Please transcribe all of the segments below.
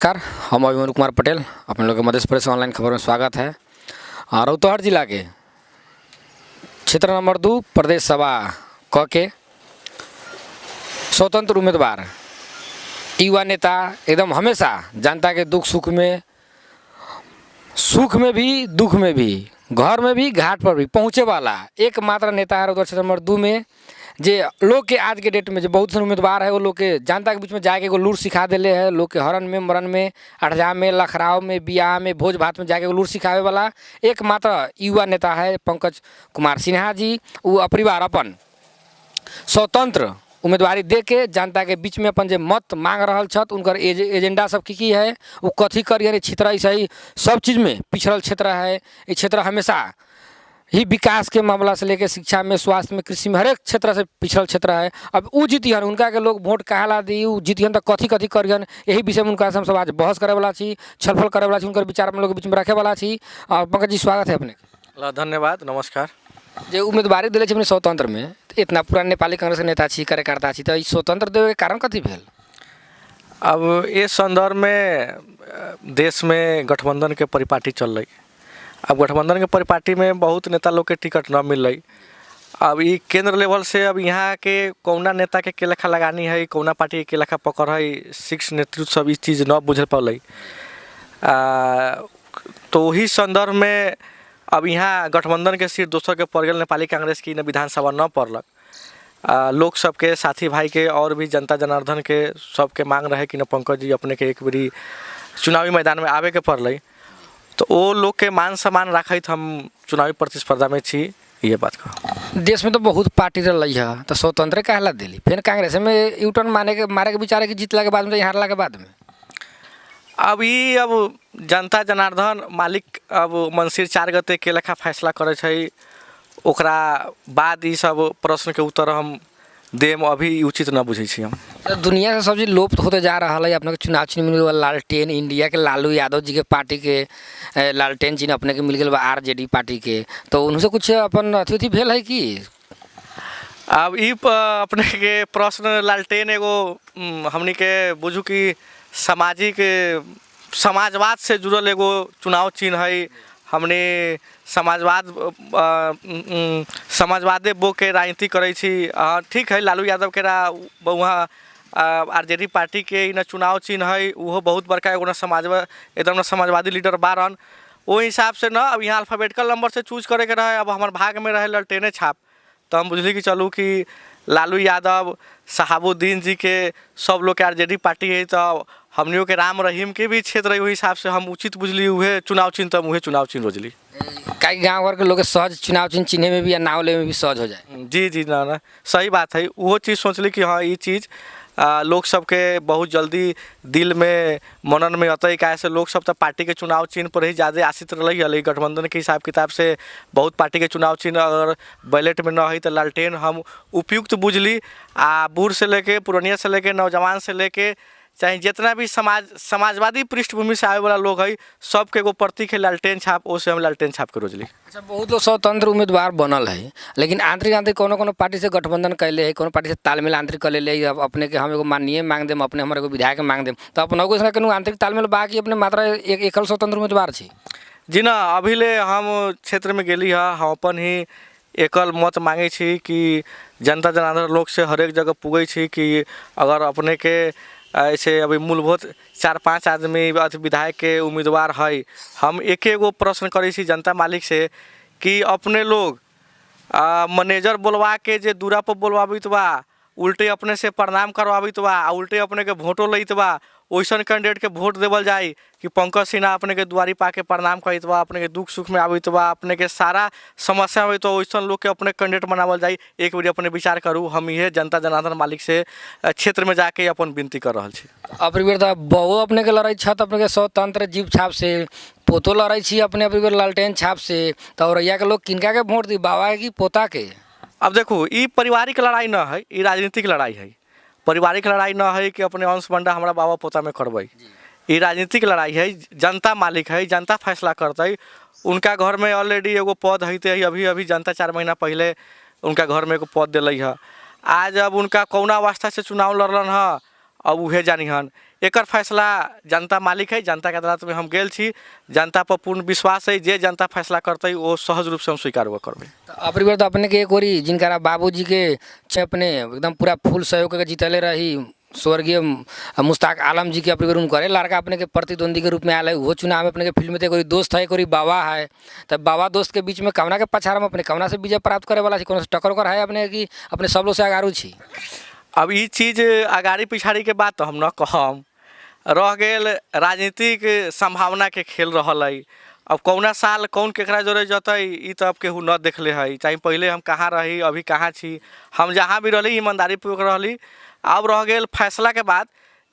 नमस्कार, हम अभिमन्यु कुमार पटेल। अपने लोग के मध्य प्रदेश ऑनलाइन खबर में स्वागत है। रौतहट जिला के क्षेत्र नंबर 2 प्रदेश सभा क के स्वतंत्र उम्मीदवार युवा नेता एकदम हमेशा जनता के सुख में भी दुख में भी घर में भी घाट पर भी पहुँचे वाला एकमात्र नेता है रौतहट क्षेत्र नंबर 2 में। जे लोग के आज के डेट में जो बहुत से उम्मीदवार है वो लोग के जनता के बीच में जाके एगो लूट सिखा दिले है। लोग के हरन में मरन में अठजाम में लखराव में बियाह में भोज भात में जाके एगो लूट सिखावे वाला एकमात्र युवा नेता है पंकज कुमार सिन्हा जी। वो अपरिवार अपन स्वतंत्र उम्मीदवारी दे के जनता के बीच में अपन जे मत मांग रहा छत उनकर एजेंडा सब की है वो कथी करिए क्षेत्र ऐसा ही सब चीज़ में पिछड़ल क्षेत्र है। ये क्षेत्र हमेशा ही विकास के मामला से लेकर शिक्षा में स्वास्थ्य में कृषि में हर एक क्षेत्र से पिछड़ल क्षेत्र है। अब वो जीतियन उनका के लोग वोट कहला दी जीतियन तो कथी कथी करियन यही विषय में उनका हम सब आज बहस करे वाला छी छलफल करे वाला छी उनकर विचार हम लोग के बीच में रखे वाला छी। और पंकज जी स्वागत है अपने। धन्यवाद नमस्कार। जे उम्मीदवारी दिले अपने स्वतंत्र में इतना पुराना नेपाली कांग्रेस के नेता छी कार्यकर्ता छी तो स्वतंत्र देवे के कारण कथी भेल? अब ये संदर्भ में देश में गठबंधन के परिपाटी चल रही। अब गठबंधन के परिपाटी में बहुत नेता लोग के टिकट न मिल रही। अब ये केंद्र लेवल से अब यहाँ के कौना नेता के लेखा लगानी है कौना पार्टी के लेखा पकड़ है शीर्ष नेतृत्व सब इस चीज़ न बुझ पाल। तो वही संदर्भ में अब यहाँ गठबंधन के सीट दोसर के पड़ गए नेपाली कांग्रेस की न विधानसभा न पड़लक। लोग सबके साथी भाई के और भी जनता जनार्दन के सबके मांग रहे कि न पंकज जी अपने के एक बारी चुनावी मैदान में आवे के पड़ल। तो वो लोग के मान सम्मान रखत हम चुनावी प्रतिस्पर्धा में छी। ये बात का देश में तो बहुत पार्टी रही है तो स्वतंत्र कहला दिली फिर कांग्रेस में यूटर्न मारे के विचार के जीतला के बाद में हारला के बाद में अब ये अब जनता जनार्दन मालिक अब मंसिर 4 गते के लेखा फैसला करे छै ओकरा बाद ये सब प्रश्न के उत्तर हम देम अभी उचित न बुझे छी। हम दुनिया से सब चीज लोप होते जा रहा है। अपने के चुनाव चिन्ह मिल गया लालटेन इंडिया के लालू यादव जी के पार्टी के लालटेन चिन्ह अपने के मिल गया आरजेडी पार्टी के तो उनसे कुछ अपन अतिथि भेल है कि अब ये अपने के प्रश्न लालटेन एगो हमनी के बुझू कि सामाजिक समाजवाद से जुड़ल एगो चुनाव चिन्ह है। हमने समाजवादे बो के राजनीति करे छी। ठीक है लालू यादव के वहाँ आरजेडी पार्टी के न चुनाव चिन्ह है वो बहुत बड़का एगो एकदम समाजवादी लीडर बारन वो हिसाब से न अब यहाँ अल्फ़ाबेटिकल नंबर से चूज करे के रहे। अब हमारे भाग में रहे ललटेने छाप तो हम बुझली कि चलू कि लालू यादव शहाबुद्दीन जी के सब लोग के आरजेडी पार्टी है तो हमनियों के राम रहीम के भी क्षेत्र है। वही हिसाब से हम उचित बुझली हुए चुनाव चिन्ह तब वही चुनाव चिन्ह रोजली कई गाँव घर के लोग सहज चुनाव चिन्ह चिन्हे में भी या नाव ले में भी सहज हो जाए। जी ना सही बात है। वो चीज़ सोचली कि हाँ ये चीज़ लोग सबके बहुत जल्दी दिल में मनन में अतः कैसे लोग सब तो पार्टी के चुनाव चिन्ह पर ही ज़्यादा आश्रित रही है। गठबंधन के हिसाब किताब से बहुत पार्टी के चुनाव चिन्ह अगर बैलेट में न है तो लालटेन हम उपयुक्त बुझली। बूढ़ से लेके पुरानिया से लेके नौजवान से लेके चाहे जितना भी समाजवादी पृष्ठभूमि से आए वाला लोग है सबके एगो प्रतीक है लालटेन छाप ओसे हम लालटेन छाप के रोजली। अच्छा बहुत लोग स्वतंत्र उम्मीदवार बनल है लेकिन आंतरिक कोनो पार्टी से गठबंधन कैले है कोनो पार्टी से तालमेल आंतरिक कर ले अपने के हम एगो माननीय मांग देम अपने हमारे एगो विधायक मांग देम तो अपना को आंतरिक तालमेल बाकी अपने मात्र एक एकल स्वतंत्र उम्मीदवार छी। जी ना अभी ले हम क्षेत्र में गेली है हम अपन ही एकल मत मांगे छी कि जनता जनार्दन लोग से हर एक जगह पुगे छी कि अगर अपने के ऐसे अभी मूलभूत 4-5 आदमी विधायक के उम्मीदवार है हम एक एगो प्रश्न करे छी जनता मालिक से कि अपने लोग मैनेजर बोलवा के जे दूरा पर बोलवाबित बा उल्टे अपने से प्रणाम करवाबित बा उल्टे अपने के वोटो लैत बा वैसन कैंडिडेट के वोट देवल जाए कि पंकज सिन्हा अपने के दुआरी पाके प्रणाम करत बा अपने के दुख सुख में आबित बा अपने के सारा समस्या में तो वैसन लोग के अपने कैंडिडेट बनावल जाए। एक बार अपने विचार करूँ हम ये जनता जनार्दन मालिक से क्षेत्र में जाके अपन विनती कर रहा छी। अब बहु अपने के लड़ाई छत अपने के स्वतंत्र जीव छाप से पोतो लड़ाई छी अपने अभी लालटेन छाप से तो औरैया के लोग किनका के वोट दी बाबा की पोता के? अब देखो ये पारिवारिक लड़ाई न है ये राजनीतिक लड़ाई है। पारिवारिक लड़ाई न है कि अपने अंश बंडा हमारा बाबा पोता में करबै। ये राजनीतिक लड़ाई है। जनता मालिक है जनता फैसला करते उनका घर में ऑलरेडी एगो पद है अभी जनता 4 महीना पहले उनका घर में एगो पद दिल है। आज अब उनका कौना वास्ता से चुनाव लड़लन है अब उहे जानी हन। एकर फैसला जनता मालिक है। जनता के अदालत में हम गेल छी, जनता पर पूर्ण विश्वास है, जे जनता फैसला करते वो सहज रूप से हम स्वीकार करबे। अब बार तो अपने के एक ओरी जिनका बाबूजी के अपने एकदम पूरा फुल सहयोग करके जीतले रही स्वर्गीय मुश्ताक आलम जी के अपने बेर उनकर लड़का अपने के प्रतिद्वंदी के रूप में आयल है, वो चुनाव में अपने के फील्ड में तो एक दोस्त है, एक बाबा है। तब बाबा दोस्त के बीच में कवना के पछाड़ में अपने कवना से विजय प्राप्त करे वाला कौन टक्कर उकर है अपने कि अपने सब लोग से आगारू छी? अब ये चीज़ अगाड़ी पिछाड़ी के बात तो हम न कहम, रह गेल राजनीतिक संभावना के खेल रहल है। अब कौना साल कौन केकरा जोरे जतई ई तो अब केहू न देखले है, चाहे पहले हम कहाँ रही अभी कहाँ छी। हम जहाँ भी रही ईमानदारी पूर्वक रही। अब रह गेल फैसला के बाद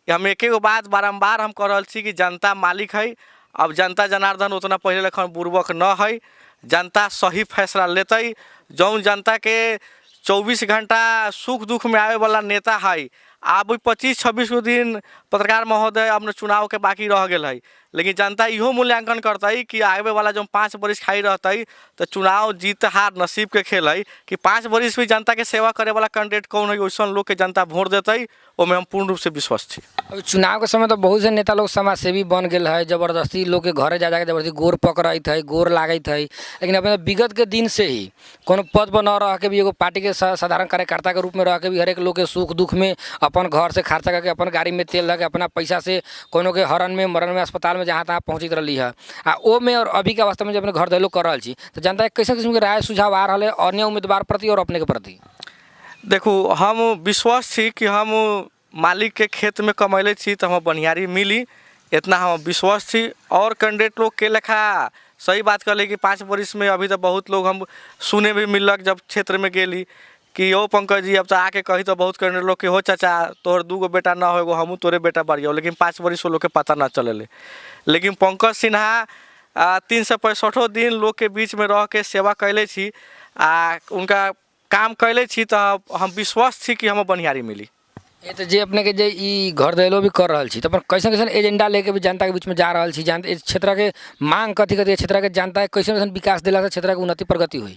हम एक बात बारम्बार हम कह रहल छी कि जनता मालिक है। अब जनता जनार्दन उतना पहले लेखन बुर्बक न है, जनता सही फैसला लेते। जौन जनता के 24 घंटा सुख दुख में आवे वाला नेता है, अब 25-26 गो दिन पत्रकार महोदय अपने चुनाव के बाकी रह गए है, लेकिन जनता इहो मूल्यांकन करते कि आगे वाला जो 5 बरिस खाई रहते तो चुनाव जीत हार नसीब के खेल है कि 5 बरिस भी जनता के सेवा करे वाला कैंडिडेट कौन है, वैसा लोग के जनता वोट देते। ओमें हम पूर्ण रूप से विश्वास छी। अब चुनाव के समय तो बहुत से नेता लोग समाज सेवी बन गए है, जबरदस्ती लोग के घरे जा जाके जबरदस्ती गोर पकड़त है, गोर लागत है। लेकिन अपने विगत के दिन से ही कोनो पद पर न रह के भी एगो पार्टी के साधारण कार्यकर्ता के रूप में रह के भी हर एक लोग के सुख दुख में अपन घर से खर्चा करके अपन गाड़ी में तेल लगा अपना पैसा से कोनो के हरण में मरण में अस्पताल में जहाँ तहाँ पहुँचित रही है। आ ओ में और अभी के अवस्था में जब अपने घर दहलो कर रहा छी तो जनता कैसे किस्म के राय सुझाव आ रहा है अन्य उम्मीदवार प्रति और अपने के प्रति? देखो हम विश्वास छी कि हम मालिक के खेत में कमैले छी तो हम बनियारी मिली, इतना हम विश्वास छी। और कैंडिडेट लोग के लेखा सही बात कहले कि 5 बरिस में अभी तो बहुत लोग हम सुने भी मिलक जब क्षेत्र में गेली कि ओ पंकज जी अब तो आके कही तो बहुत कैंडिडेट लोग के हो चाचा तोहर 2 गो बेटा ना हो हमू तोरे बेटा बढ़िया, लेकिन 5 बरिस वो लोग के पता ना चले। लेकिन पंकज सिन्हा 365 दिन लोग के बीच में रह के सेवा कैले छी, उनका काम कैले छी तो हम विश्वास छी कि हम बनियारी मिली। ये तो जे अपने के जे ई घर दहलो भी कर रहा छी तो कैसे कैसे एजेंडा लेके भी जनता के बीच में जा रहा छी, जानते इस क्षेत्र के मांग कथी कथी क्षेत्र के जनता है कैसे कैसे विकास दिला से क्षेत्र के उन्नति प्रगति हुई?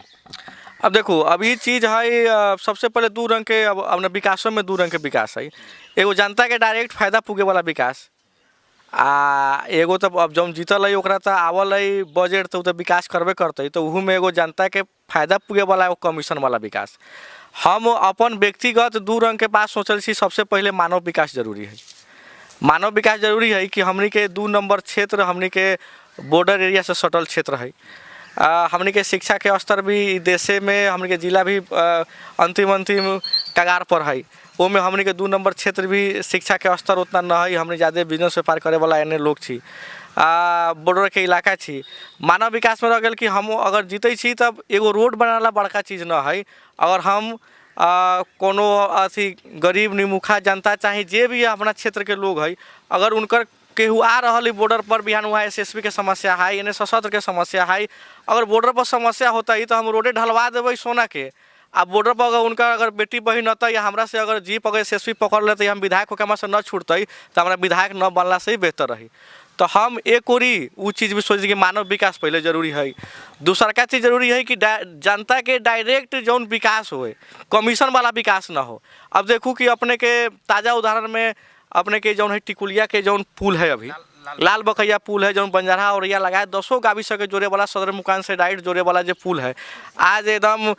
अब देखो अब ये चीज़ है, सबसे पहले 2 रंग के अब अपने विकासों में 2 रंग के विकास है। एगो जनता के डायरेक्ट फायदा पुगे वाला विकास, एगो तो अब जब जीतल है ओकरा तो आवल है बजट तो विकास करबे करते, तो वह में एगो जनता के फायदा पुगे वाला एगो कमीशन वाला विकास। हम अपन व्यक्तिगत 2 रंग के बात सोचल छी। सबसे पहले मानव विकास जरूरी है। मानव विकास जरूरी है कि हमनी के 2 नंबर क्षेत्र हमनी के बॉर्डर एरिया से सटल क्षेत्र है। हमनी के शिक्षा के स्तर भी देशे में हमनी के जिला भी अंतिम कगार पर है, वो में हमनी के 2 नंबर क्षेत्र भी शिक्षा के स्तर उतना न है। हमनी ज़्यादा बिजनेस व्यापार करे वाला एने लोग छी, बॉर्डर के इलाका छी। मानव विकास में रह गल कि हम अगर जीते छी तब एगो रोड बनाना बड़का चीज़ न है। अगर हम कोनो अथी गरीब निमुखा जनता चाहे जे भी अपना क्षेत्र के लोग है, अगर उनकर केहू आ रहा है बॉर्डर पर बिहान वहाँ SSB के समस्या है, यानी सशस्त्र के समस्या है, अगर बॉर्डर पर समस्या होता है तो हम रोडे ढलवा देवे सोना के। अब बॉर्डर पर अगर बेटी बहन होता या हमरा से अगर जीप अगर SSB पकड़ लेते हम विधायक होकर से न छूटते तो हमारा विधायक न बनला से ही बेहतर रही। तो हम एक ओरी वो चीज़ भी सोचे कि मानव विकास पहले जरूरी है। दूसरा का चीज़ जरूरी है कि जनता के डायरेक्ट जौन विकास हो, कमीशन वाला विकास ना हो। अब देखूँ कि अपने के ताज़ा उदाहरण में अपने के जौन है टिकुलिया के जौन पुल है, अभी लाल बकैया पुल है जौन बंजारा और या लगाए 200 गावी सके जोड़े वाला सदर मुकान से डायरेक्ट जोड़े वाला जो पुल है, आज एकदम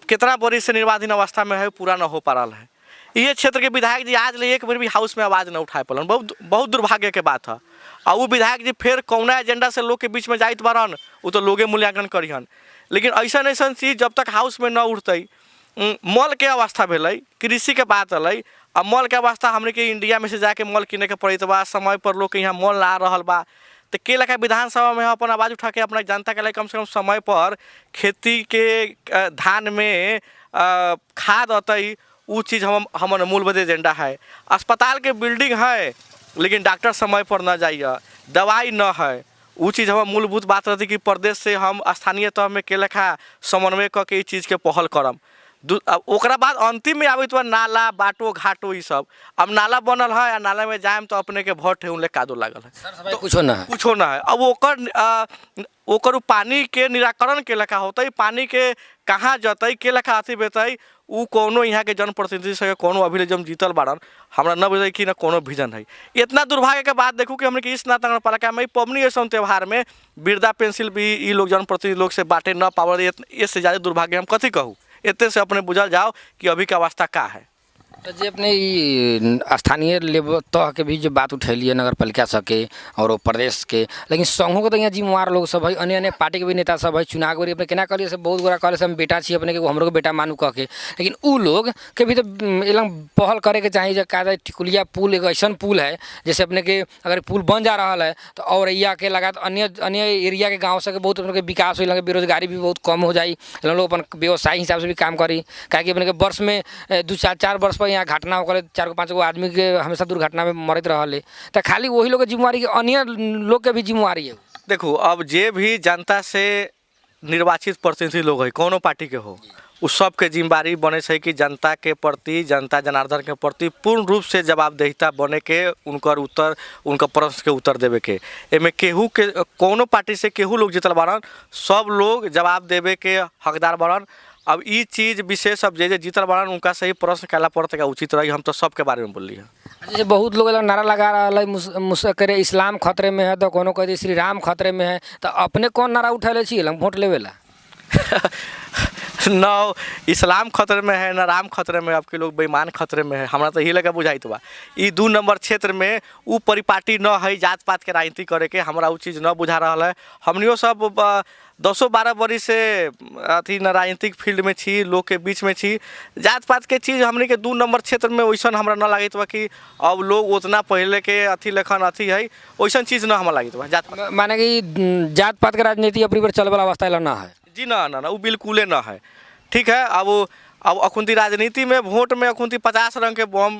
कितना बरिस से निर्माणाधीन अवस्था में है, पूरा ना हो पा रहा है। ये क्षेत्र के विधायक जी आज ले एक बार भी हाउस में आवाज़ न उठाए पलन, बहुत दुर्भाग्य के बात है। और वो विधायक जी फिर कौना एजेंडा से लोग के बीच में जाइत बारन वो तो लोगे मूल्यांकन करिहन। लेकिन ऐसा चीज़ जब तक हाउस में न उठते, मॉल के अवस्था भेलै, कृषि के बात अलै, अब मॉल के अवस्था हमने के इंडिया में से जाके मॉल किने के पड़त बा, समय पर लोग के यहाँ मॉल ना रहा बा, तो के लेखा विधानसभा में अपन आवाज़ उठा के अपना जनता के लिए कम से कम समय पर खेती के धान में खाद अतई वो चीज़ हमन मूल बदे एजेंडा है। अस्पताल के बिल्डिंग है लेकिन डॉक्टर समय पर न जाइए, दवाई न है, वो चीज़ हम मूलभूत बात रहती कि प्रदेश से हम स्थानीय तह में के लेखा समन्वय करके इस चीज़ के पहल करम। अब ओकरा बाद अंतिम में आबे तो नाला बाटो घाटो ई सब। अब नाला बनल है आ नाला में जाएम तो अपने के भर ठेहुले कादो लागल है, तो कुछो ना है। कुछो ना है। अब ओकर पानी के निराकरण के लेखा होते, पानी के कहाँ जतई के लेखा अथी बेतई, उ कोनो यहाँ के जनप्रतिनिधि से कोनो अभी जब जीतल बाड़न हमरा न बुझे कि न कोनो विजन है। इतना दुर्भाग्य के बाद देखू कि हमने कि इस नाता पालिका में पबनी ऐसा त्यौहार में वृद्धा पेंसिल भी ई लोग जनप्रतिनिधि लोग से बांटे न पावल, इससे ज़्यादा दुर्भाग्य हम कथी कहूँ। इतने से अपने बुझल जाओ कि अभी का अवस्था का है। तो जे अपने ई स्थानीय लेवल तह के भी जो बात उठैलिए नगर पालिका सबके और वो प्रदेश के, लेकिन संघों के तो यहाँ जिम्मेवार लोग सब है, अन्य अन्य पार्टी के भी नेता सब है। चुनाव के अपने केना कहलिए से बहुत गोरा कहले से हम बेटा छी अपने के, हमरो के बेटा मानू कह के, लेकिन उ लोग के भी तो एकदम पहल करे के चाहिए। जो कायदा टिकुलिया पुल एक ऐसा पुल है जैसे अपने के अगर पुल बन जा रहा है तो औरैया के लगा अन्य अन्य एरिया के गाँव से बहुत अपने के विकास हो, बेरोजगारी भी बहुत कम हो जाए, लोग अपन व्यवसाय हिसाब से भी काम करी। काहे कि अपने के वर्ष में 2-4 वर्ष पर यहाँ घटना होकर 4-5 गो आदमी के हमेशा दुर्घटना में मरत रहा, तो खाली वही लोग के जिम्मेवारी के अन्य लोग के भी जिम्मेवारी है। देखो अब जे भी जनता से निर्वाचित प्रतिनिधि लोग है कोनो पार्टी के हो, उस सब के जिम्मेवारी बने से कि जनता के प्रति, जनता जनार्दन के प्रति पूर्ण रूप से जवाबदेहिता बने के, उनका प्रश्न के उत्तर देवे के। एमे केहू के कोनो पार्टी से केहू लोग जीतल बारन, सब लोग जवाब देवे के हकदार बारन। अब ये चीज़ विशेष अब जे जीतल बारन उनका सही प्रश्न कैला पड़ता का उचित रही। हम तो सबके बारे में बोली है। जैसे बहुत लोग नारा लगा रहा है करे इस्लाम खतरे में है, तो कोनो कहते श्री राम खतरे में है, तो अपने कौन नारा उठा छी वोट लेवेला? न इस्लाम खतरे में है न राम खतरे में, आपके लोग बेईमान खतरे में है। हमारा तो यही लगा बुझाइत बा ई 2 नंबर क्षेत्र में उ परिपाटी न है, जात पात के राजनीति करे के हमरा उ चीज़ न बुझा रहा है। हमनियो सब 10-12 बरिस से अथी न राजनीतिक फील्ड में छी, लोग के बीच में छी। जात पात के चीज़ हमने के 2 नंबर क्षेत्र में वैसा हमरा न लागत बा कि अब लोग उतना पहले के अथी लेखन अथी है, वैसा चीज़ न हमरा लागत बा। जात माने कि जात पात के राजनीति अपनी पर चल वाला अवस्था ना है जी, ना ना ना वो बिल्कुल ना है। ठीक है, अब अखुंती राजनीति में वोट में अखुंती 50 रंग के बम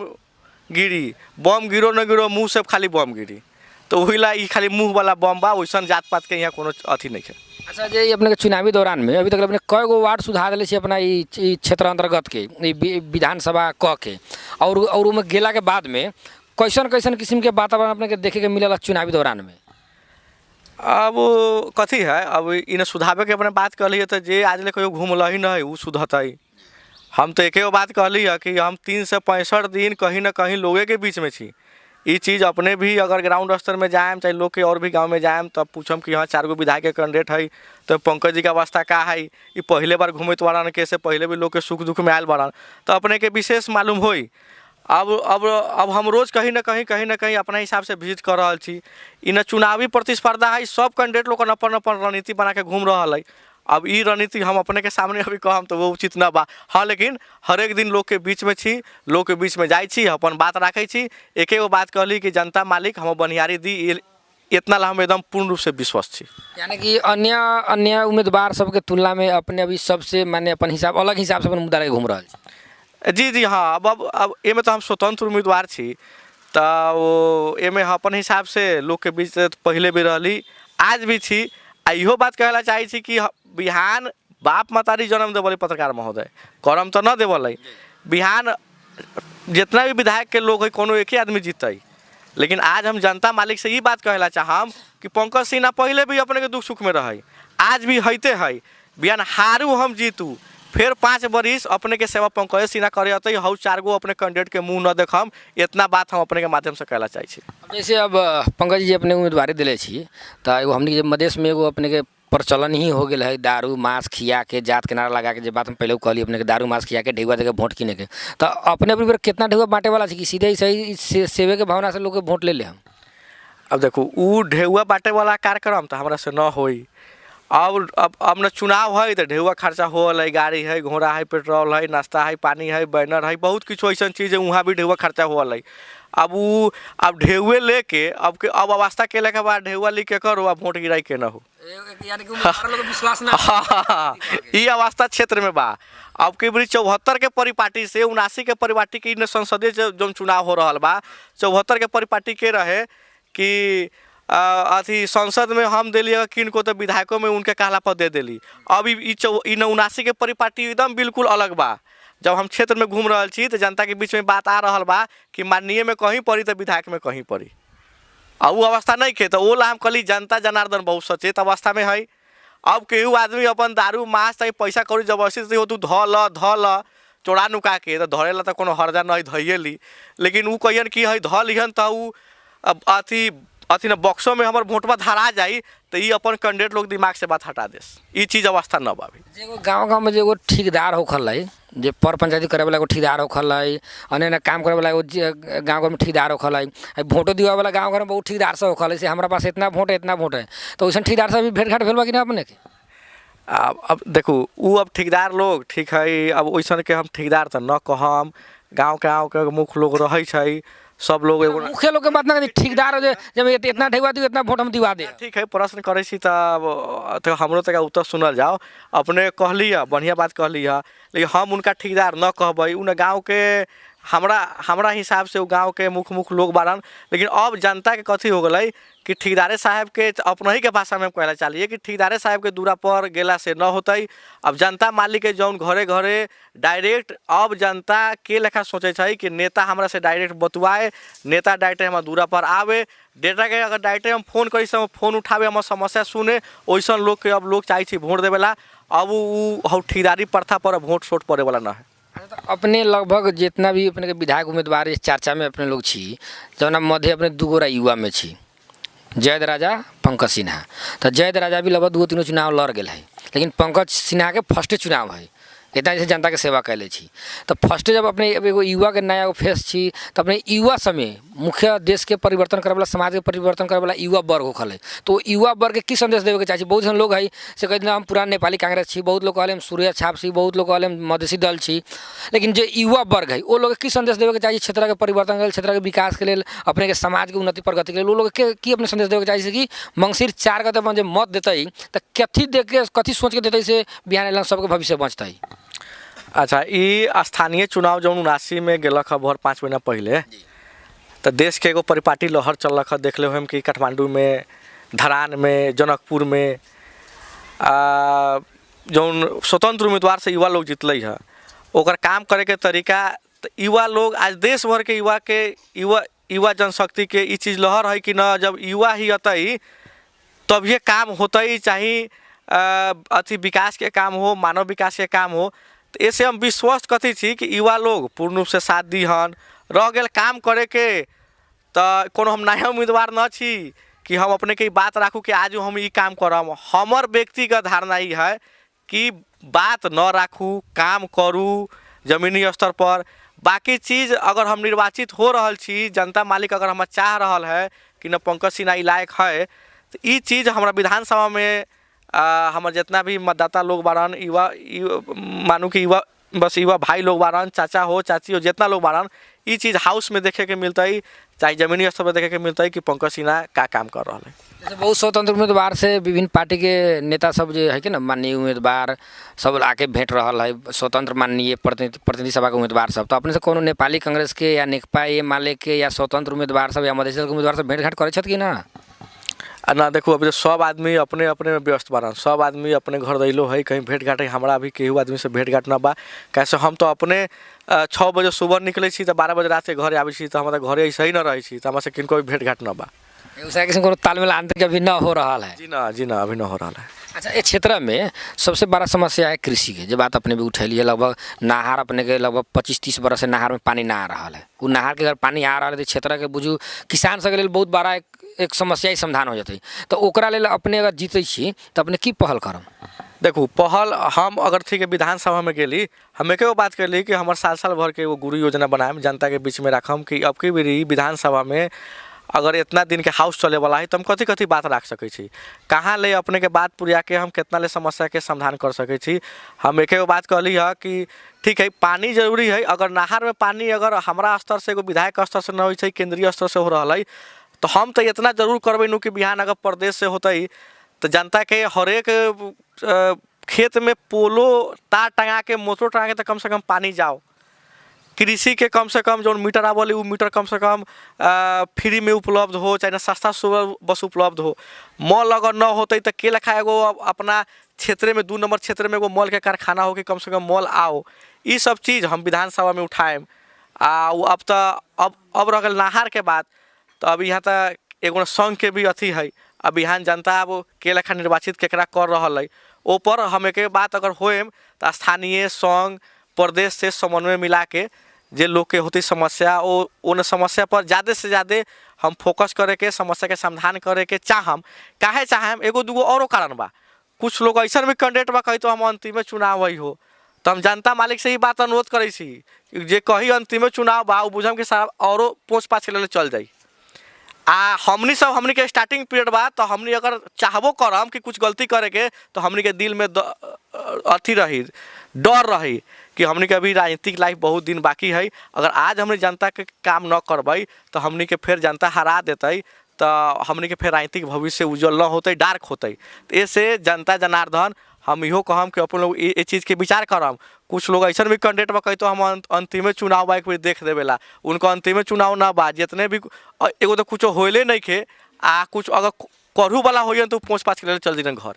गिरी, बम गिरो न गिरो मुँह से खाली बम गिरी, तो वही ला ई खाली मुँह वाला बम बा, वैसा जात पात के यहाँ कोनो अथी नहीं है। अच्छा, जे अपने के चुनावी दौरान में अभी तक अपने कई गो वार्ड सुधार दिले अपना ई क्षेत्र अंतर्गत के विधानसभा क के, और में गेला के बाद में कैसन कैसन किस्म के वातावरण अपने के देखे के मिलल चुनावी दौरान में? अब कथी है, अब इन्हें सुधारे के अपने बात कहलिए तो जे आज ले कहियो घूमल ही नहीं वो सुधरतई। हम तो एक बात कहली है कि हम 365 दिन कहीं ना कहीं लोगे के बीच में छी। ये चीज़ अपने भी अगर ग्राउंड स्तर में जाएम चाहे लोग के और भी गांव में जाएम तब पूछम कि हाँ 4 गो विधायक के कैंडिडेट है, तो पंकज जी का अवस्था का है, ये पहले बार घूमत बारन कैसे पहले भी लोग के सुख दुख में आयल बारन, तो अपने के विशेष मालूम होई। अब हम रोज़ कहीं ना कहीं अपना हिसाब से विजिट कर रहा छी। इन चुनावी प्रतिस्पर्धा है, सब कैंडिडेट लोग अपन अपन रणनीति बना के घूम रहा है। अब ये रणनीति हम अपने के सामने अभी कहम तो वो उचित ना बा। हाँ, लेकिन हर एक दिन लोग के बीच में छी, लोग के बीच में जाई छी, अपन बात रखे छी। एक गो बात कहली कि जनता मालिक हम बनिहारी दी, इतना ला हम एकदम पूर्ण रूप से विश्वास छी। यानी कि अन्य उम्मीदवार सबके तुलना में अपने अभी सबसे माने अपन हिसाब अलग हिसाब से अपन मुद्दा लेके घूम रहा है। जी हाँ, अब एमे तो हम स्वतंत्र उम्मीदवार छी, तो वो एमे अपन हिसाब से लोग के बीच पहले भी रही, आज भी छी। इहो बात कहला चाहे छी कि बिहान बाप मतारी जन्म देवल पत्रकार महोदय, करम तो न देवल। बिहान जितना भी विधायक के लोग है कोनो एक ही आदमी जीतई, लेकिन आज हम जनता मालिक से ये बात कहला चाहम कि पंकज सिन्हा पहले भी अपने के दुख सुख में रहे, आज भी हैते है। बिहान हारू हम जीतू, फिर 5 बरिस अपने के सेवा पंकज सिन्हा करे अतई, हौ 4 गो अपने कैंडिडेट के मुँह न देखम। इतना बात हम अपने के माध्यम से कहला चाहे छी। जैसे अब पंकज जी अपने उम्मीदवारी दिले छी, तो एगो हमने मधेश में एगो अपने के प्रचलन ही हो गया है दारू मांस खिया के, जात के नारा लगा के, जो बात हम पहले कहली अपने के दारू मांस खिया के ढेउआ देके वोट किने के, तो अपने भी कितना ढेउआ बांटे वाला कि सीधे ही सही सेवे के भावना से लोग के वोट ले ले हम? अब देखो वो ढेउआ बांटे वाला कार्यक्रम तो हमारा से न होई। अब न चुनाव है तो ढेउआ खर्चा हो है, गाड़ी है, घोड़ा है, पेट्रोल है, नाश्ता है, पानी है, बैनर है, बहुत कुछ ऐसा चीज़ है, वहाँ भी ढेउआ खर्चा हो है। अब ढेउए लेके अब अवस्था के लेके बाद ढेउआ लेके करो, अब वोट गिराई के न हो, विश्वास ना ये अवस्था क्षेत्र में बा। अब के बड़ी 74 के परिपाटी से 79 के परिपाटी के संसदीय जो चुनाव हो रहा बा, 74 के परिपाटी के रहे कि अथी संसद में हम दिलिए किन को, तो विधायकों में उनके कहला पर दे दिली। अब 79 के परिपाटी एकदम बिल्कुल अलग बा। जब हम क्षेत्र में घूम रहा छी तो जनता के बीच में बात आ रहा बा कि माननीय में कहीं पड़ी तो विधायक में कहीं पड़ी, आ वो अवस्था नहीं खे। तो वो ला हम कहली जनता जनार्दन बहुत सचेत अवस्था में है। अब केहू आदमी अपन दारू मांस चाहे पैसा कौड़ी जबरदस्ती हो तू ध ल चोरा नुका के तो धरे ला तो कोनो हर्जा नहीं धइए ली, लेकिन वो कहियन कि है ध लिहन तो ऊ अथी अथी न बक्सों में हमार वोटवा धरा जाई तो ये अपन कैंडिडेट लोग दिमाग से बात हटा देस। ये चीज़ अवस्था न बा। एगो गाँव में जो ठेकेदार होखल है, जे पर पंचायती करे वाला एगो ठेकेदार होखल है, अन्य काम करे वाला एगो गाँव में ठेकेदार होखल है, भोटो दिवा वाला गाँव घर में बहुत ठेकेदार से होखल है से हमारा पास इतना वोट है तो वैसे ठेकेदार से भी भेंट घाट भेल बा कि ना अपने के? अब देखो वो अब ठेकेदार लोग ठीक है, अब वैसन के हम ठेकेदार तो न कहम, गाँव के मुख्य लोग रहे छै, सब लोग एगो मुख्य लोग के बात ना ठेकेदार जब इतना ढेवा दी इतना वोट हम दिवा दे। ठीक है, प्रश्न करे छी तो हमरो तक उत्तर सुनल जाओ। अपने कहली है बढ़िया बात कहली है, लेकिन हम उनका ठेकेदार न कहबै। उन गाँव के हमरा हिसाब से वो गाँव के मुख्य लोग बारन। लेकिन अब जनता के कथी हो गई कि ठेकेदारे साहब के अपने ही के भाषा में कहला चाहिए कि ठेकेदारे साहब के दूरा पर गेला से न होते। अब जनता मालिक के जौन घरे घरे डायरेक्ट अब जनता के लेखा सोचे छै कि नेता हमरा से डायरेक्ट बतुआए, नेता डायरेक्ट हमारा दूरा पर आवे, डेटा के अगर डायरेक्ट हम फोन करी से फोन उठावे हमार समस्या सुने, वैसन लोग के अब लोग चाहे वोट देवेला। अब वो ठेकेदारी प्रथा पर वोट सोट पड़े वाला न है। अपने लगभग जितना भी अपने के विधायक उम्मीदवार इस चर्चा में अपने लोग छी जौना मध्य अपने दूगोरा युवा में छी, जयद राजा पंकज सिन्हा। तो जयद राजा भी लगभग 2-3 चुनाव लड़ गए है, लेकिन पंकज सिन्हा के फर्स्ट चुनाव है, इतना जैसे जनता के सेवा कैले छी। तो फर्स्ट जब अपने एगो युवा के नया फेस छी तो अपने युवा समय मुख्य देश के परिवर्तन करे वाला, समाज के परिवर्तन करे वाला युवा वर्ग होखल है। तो युवा वर्ग के की संदेश देवे के चाहिए? बहुत सन लोग है से कहते हम पुरान नेपाली कांग्रेस छी, बहुत लोग कहले हम सूर्य छाप छी, बहुत लोग कहले हम मधेसी दल छी, लेकिन जो युवा वर्ग है वो लोग की संदेश देवे के चाहिए क्षेत्र के परिवर्तन के, क्षेत्र के विकास के लिए, अपने के समाज के उन्नति प्रगति के लिए वो लोग के की अपने संदेश देवे के चाहिए कि मंगसिर 4 गते जो मत देते तो कथी देख के कथी सोच के देते से बिहान सबके भविष्य बचते? अच्छा, ये स्थानीय चुनाव जो 79 में गेलक है भर 5 महीना पहले, तो देश के एगो परिपाटी लहर चलक है। देख ले हम कि काठमांडू में, धरान में, जनकपुर में जो स्वतंत्र उम्मीदवार से युवा लोग जीतल है, ओकर काम करे के तरीका, तो युवा लोग आज देश भर के युवा जनशक्ति के ये चीज़ लहर है कि न जब युवा ही अतई तब ये काम होते, चाहे अथी विकास के काम हो, मानव विकास के काम हो। तो ऐसे हम विश्वास कथी छी कि युवा लोग पूर्ण रूप से साथ दीहन। रह गए काम करे के तो कोनो हम नया उम्मीदवार न छी कि हम अपने के बात राखू कि आज हम ये काम करम। हमर व्यक्तिगत धारणा ये है कि बात न राखू, काम करूँ जमीनी स्तर पर। बाकी चीज़ अगर हम निर्वाचित हो रहा छी, जनता मालिक अगर हम चाह रहा है कि न पंकज सिन्हा लायक है, तो ये चीज़ हमारा विधानसभा में हमारे जितना भी मतदाता लोग बारन, युवा मानू कि युवा भाई लोग बारन, चाचा हो चाची हो, जितना लोग बारन, ये चीज़ हाउस में देखे के मिलता है, चाहे जमीनी स्तर पर देखे के मिलता है कि पंकज सिन्हा का काम कर रहा है। जैसे बहुत स्वतंत्र उम्मीदवार से विभिन्न पार्टी के नेता सब जो है कि ना माननीय उम्मीदवार सब आके भेंट रहा है, स्वतंत्र माननीय प्रतिनिधि सभा के उम्मीदवार सब। तो अपने से कोनो नेपाली कांग्रेस के या नेकपा ये माले के या स्वतंत्र उम्मीदवार सब या मधेसी के उम्मीदवार सब भेंट घाट करे कि ना? ना देखो, अभी तो सब आदमी अपने अपने में व्यस्त बारन, सब आदमी अपने घर दैलो है, कहीं भेंट घाट है। हमारा भी केहू आदमी से भेंट घाट ना बा। कैसे हम तो अपने 6 बजे सुबह निकले छी तो 12 बजे रात के घर आवे छी, तो हमारा घरे ऐसे ही न रहे छी, तो हमारे से किनको भी भेंट घाट ना बा। कोनो तालमेल आंतरिक अभी न हो रहा है? जी ना अभी न हो रहा है। अच्छा, ये क्षेत्र में सबसे बड़ा समस्या है कृषि के, जो बात अपने भी उठैली है। लगभग नहर अपने के लगभग 25-30 बरस से नहर में पानी ना आ रहा है। वो नहर के अगर पानी आ रहा है तो क्षेत्र के बुझू किसान सबके लिए बहुत बड़ा एक समस्या ही समाधान हो जाते। तो ओकरा लेल अपने अगर जीते छी तो अपने की पहल करम? देखो, पहल हम अगर ठीक है विधानसभा में गेली, हम एक बात कर ली कि हमारे साल भर के वो गुरु योजना बनाए जनता के बीच में रखम कि अब की बेरी विधानसभा में अगर इतना दिन के हाउस चले वाला है तो हम कथी बात रख सके छी, कहाँ ले अपने के बात पुरिया के हम कितना ले समस्या के समाधान कर सके छी। हम एक बात कहली है कि ठीक है पानी जरूरी है, अगर नहर में पानी अगर हमारा स्तर से एगो विधायक स्तर से न हो, केंद्रीय स्तर से हो रहा है, तो हम तो इतना जरूर करबे नु कि बिहान अगर प्रदेश से होते तो जनता के हरेक खेत में पोलो तार टंगा के, मोटर टंगा के तो कम से कम पानी जाओ। कृषि के कम से कम जो मीटर आवले वो मीटर कम से कम फ्री में उपलब्ध हो, चाहे सस्ता सुलभ बस उपलब्ध हो। मॉल अगर न होते तो के लेखा एगो अपना क्षेत्र में 2 नंबर क्षेत्र में एगो मॉल के कारखाना हो कि कम से कम मॉल आओ, ये सब चीज़ हम विधानसभा में उठाएम। अब तो अब रह गल नहार के बात, तो अब यहाँ तक एगो संघ के भी अथी है। अब यहाँ जनता अब के लेखा निर्वाचित केकरा कर रहा है, ऊपर हम एक बात अगर होएम तो स्थानीय संघ प्रदेश से समन्वय मिला के जे लोग के होती समस्या उन समस्या पर ज़्यादा से ज़्यादा हम फोकस करे के समस्या के समाधान करे के चाहम। काहे चाहम, एगो दूगो औरो कारण बा। कुछ लोग ऐसा भी कैंडिडेट बा कही तो हम अंतिम चुनाव वही हो, तो हम जनता मालिक से ही बात अनुरोध करे जे कही अंतिम चुनाव बा बुझम के सारा औरो पोस्ट पाछ ले चल जाई। हमनी के स्टार्टिंग पीरियड बा, तो हमनी अगर चाहबो करम कि कुछ गलती करे के तो हमनी के दिल में अथी रही, डर रही कि हमनी के अभी राजनीतिक लाइफ बहुत दिन बाकी है। अगर आज हमनी जनता के काम न करबै तो हमनी के फिर जनता हरा देते, तो हमनी के फिर राजनीतिक भविष्य उज्जवल न होते, डार्क होते। तो ऐसे जनता जनार्दन हम इहो कहम कि अपन लोग ये चीज़ के विचार करम। कुछ लोग ऐसा भी कैंडिडेट बा कही तो हम अंतिम चुनाव बा एक बार देख देवेला, उनका अंतिम चुनाव ना बा, जितने भी एगो तो कुछ होले नहीं खे कुछ अगर करू वाला हो तो 5-5 के चल दी घर।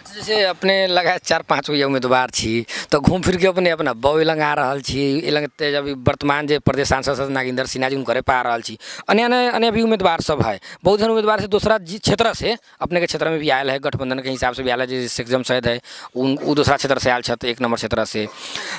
जैसे अपने लगा 4-5 गो उम्मीदवार छी, तो घूम फिर के अपने अपना बॉय लंग आ रहा छी, लंग जब वर्तमान जो प्रदेश सांसद नागेंद्र सिन्हा जी उनकरे पा रहा छी। अन्य भी उम्मीदवार सब है, बहुत जन उम्मीदवार से दूसरा क्षेत्र से अपने के क्षेत्र में भी आयल है, गठबंधन के हिसाब से भी आयल है। जैसे शेखजम सैयद है वो दूसरा क्षेत्र से आयल छत, 1 नंबर क्षेत्र से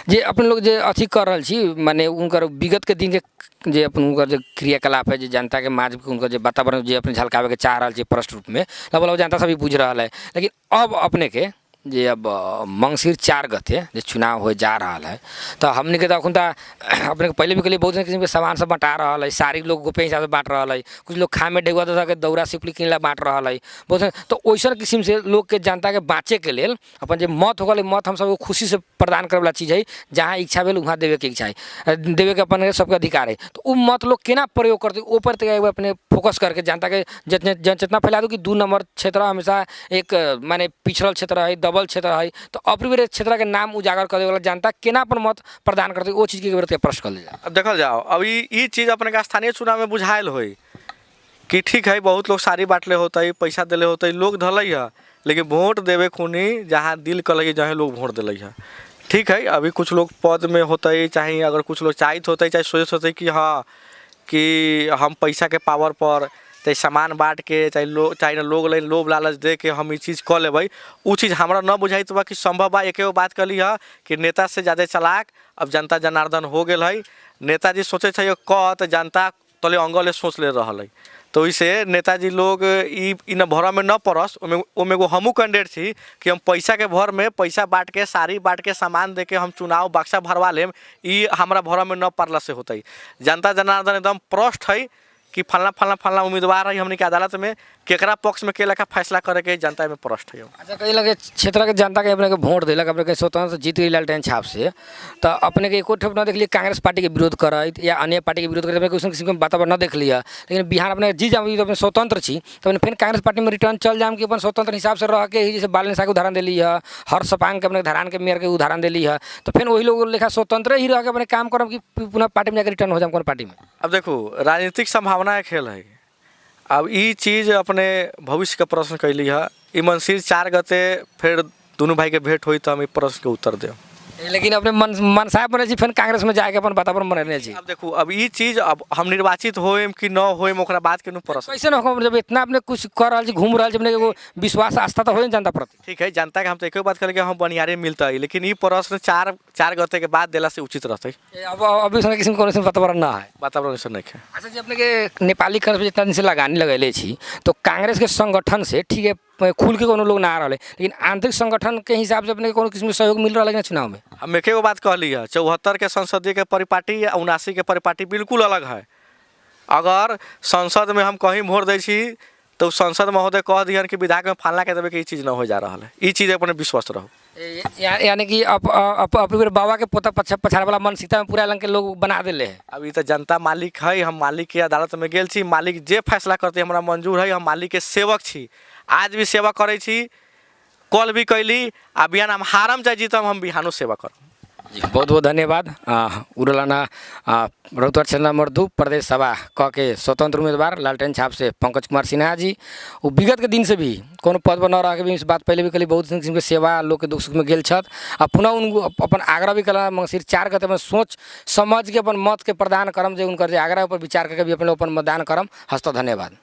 जे अपने लोग जो अथी कर रहा छी, माने उनकर विगत के दिन के जे अपन उनकर जो क्रियाकलाप है, जो जनता के माज उनकर जो वातावरण जो अपने झलकावे के चाह रहा है प्रश्न रूप में लगभग जनता सभी बुझ रहा है। लेकिन अब अपने के जे अब मंगसिर 4 गते जो चुनाव हो जा रहा है, तो हमने के तो अखुन अपने के पहले भी कल बहुत किस्म के सामान सब बटा रहा है, सारी लोग गोपे हिसाब से बांट रहा है, कुछ लोग खा में डेगुआ दे के दौरा सिपली किनला बांट रहा है बहुत। तो वैसा किस्म से लोग के जनता के बाँचे के लिए अपन जो मत हो गए, मत हम सब खुशी से प्रदान करे वाला चीज़ है। जहाँ इच्छा भेल वहाँ देवे के इच्छा है, देवे के अपन सबके अधिकार है। तो वो मत लोग केना प्रयोग करते ऊपर तक अपने फोकस करके जनता के जनचेतना फैला दो कि 2 नंबर क्षेत्र हमेशा एक माने पिछड़ल क्षेत्र है, डबल क्षेत्र है। तो अपने क्षेत्र के नाम उजागर करे वाला जनता केना अपन मत प्रदान करते वो चीज़ के प्रश्न कर जाए। अब देखल जाओ, अभी ये चीज़ अपने का स्थानीय चुनाव में बुझायल हो कि ठीक है बहुत लोग सारी बांटले होते, पैसा दिले होते, लोग धल है, लेकिन वोट देवे खूनी जहाँ दिल कल जहाँ लोग वोट दिले है। ठीक है, अभी कुछ लोग पद में होते, चाहे अगर कुछ लोग चाहिए होते, चाहे सोचते होते कि हाँ कि हम पैसा के पावर पर चाहे सामान बांट के चाहे लोग लोभ लालच दे के हम ये चीज़ कर लेबै, वो चीज़ हमारा न बुझाई तो बा कि संभव बा। एक बात कली है कि नेता से ज़्यादा चालाक अब जनता जनार्दन हो गए है। नेताजी सोचे थे तो जनता तले अंगल सोच ले रहा है। तो इसे नेताजी लोग इन भर में न पड़स, ओमे एगो हमू कैंडिडेट थी कि हम पैसा के भर में पैसा बांट के साड़ी बांट के सामान दे के हम चुनाव बक्सा भरवा लेम, ये हमारा भर में न पड़ला से होता। जनता जनार्दन एकदम प्रश्न है कि फलना उम्मीदवार है, हमने के अदालत में केकरा पक्ष में के लेखा फैसला करे के जनता में प्रश्न है। अच्छा, कहीं लगे क्षेत्र के जनता के अपने के वोट दिलक, अपने के स्वतंत्र जीत गई लालटेन छाप से, तो अपने के एको ठेप न देख लिया कांग्रेस पार्टी के विरोध करत या अन्य पार्टी के विरोध करते, अपने किसी वातावरण न देख लिया। लेकिन बिहार अपने जी जाम तो अपने स्वतंत्र छी, तो अपने फिर कांग्रेस पार्टी में रिटर्न चल जाम कि अपन स्वतंत्र हिसाब से रह के ही, जैसे बालन शाह के उदाहरण दिली है, हर सपांग के अपने धरान के मेयर के उदाहरण दिली है, तो फिर वही लोग लेखा स्वतंत्र ही रह के अपने काम करम कि पुनः पार्टी में जाकर रिटर्न हो जाम कौन पार्टी में। अब देखो राजनीतिक संभावना के खेल है। अब ये चीज़ अपने भविष्य के प्रश्न कैली है, ई मंगसिर 4 गते फिर दोनों भाई के भेंट हुई तो हम प्रश्न के उत्तर दें। लेकिन अपने मन साहब बने जी फिर कांग्रेस में जाके अपन वातावरण बने जी। अब देखो अब ये चीज़ अब हम निर्वाचित होएम कि न होएम ओकरा बात के प्रश्न कैसे न हो, जब इतना अपने कुछ कर रहा घूम रहा अपने एगो विश्वास आस्था तो हो जनता प्रति। ठीक है, जनता के हम तो एक बात करेंगे हम बनियारे मिलता है, लेकिन ये प्रश्न 4 गते के बाद दिला से उचित रहते। अब अभी किसी को वातावरण ना है, वातावरण से नहीं है। अच्छा जी, अपने के नेपाली कांग्रेस जितना दिन से लगानी लगेले छी, तो कांग्रेस के संगठन से ठीक है खुल के कोनो लोग ना आ रहा है, लेकिन आंतरिक संगठन के हिसाब से अपने कोनो किस्म के सहयोग मिल रहा है चुनाव में। हम एक बात कहली है, 74 के संसदीय के परिपाटी या 79 के परिपाटी बिल्कुल अलग है। अगर संसद में हम कहीं वोट दै छी तो संसद महोदय कह दिहन कि विधायक में फलना के देवे के चीज़ न हो जा रहा है, ये चीज़ अपने विश्वास रहो। यानी कि अपने बाबा के पोता पछाड़ वाला मन सीता में पूरा लंग के लोग बना दिले है। अभी तो जनता मालिक है, हम मालिक के अदालत में गेल छी, मालिक जे फैसला करते हमारा मंजूर है, हम मालिक के सेवक छी, आज भी सेवा करे छी, कल भी कैली, आ बिहान हम हारम चाहे जीतम हम बिहानो सेवा करम। जी बहुत बहुत धन्यवाद। उरलाना रउतवा क्षेत्र नंबर 2 प्रदेश सभा क के स्वतंत्र उम्मीदवार लालटेन छाप से पंकज कुमार सिन्हा जी। वो विगत के दिन से भी कोनो पद पर न रह के भी इस बात पहले भी कली बहुत किस्म के सेवा लोग के दुख सुख में गेल छत। अब पुनः उनको अपन आग्रह भी कला मंगसिर 4 गते अपन सोच समझ के अपन मत के प्रदान करम जे उनकर जे आग्रह पर विचार करके भी अपन मतदान करम। हस्त धन्यवाद।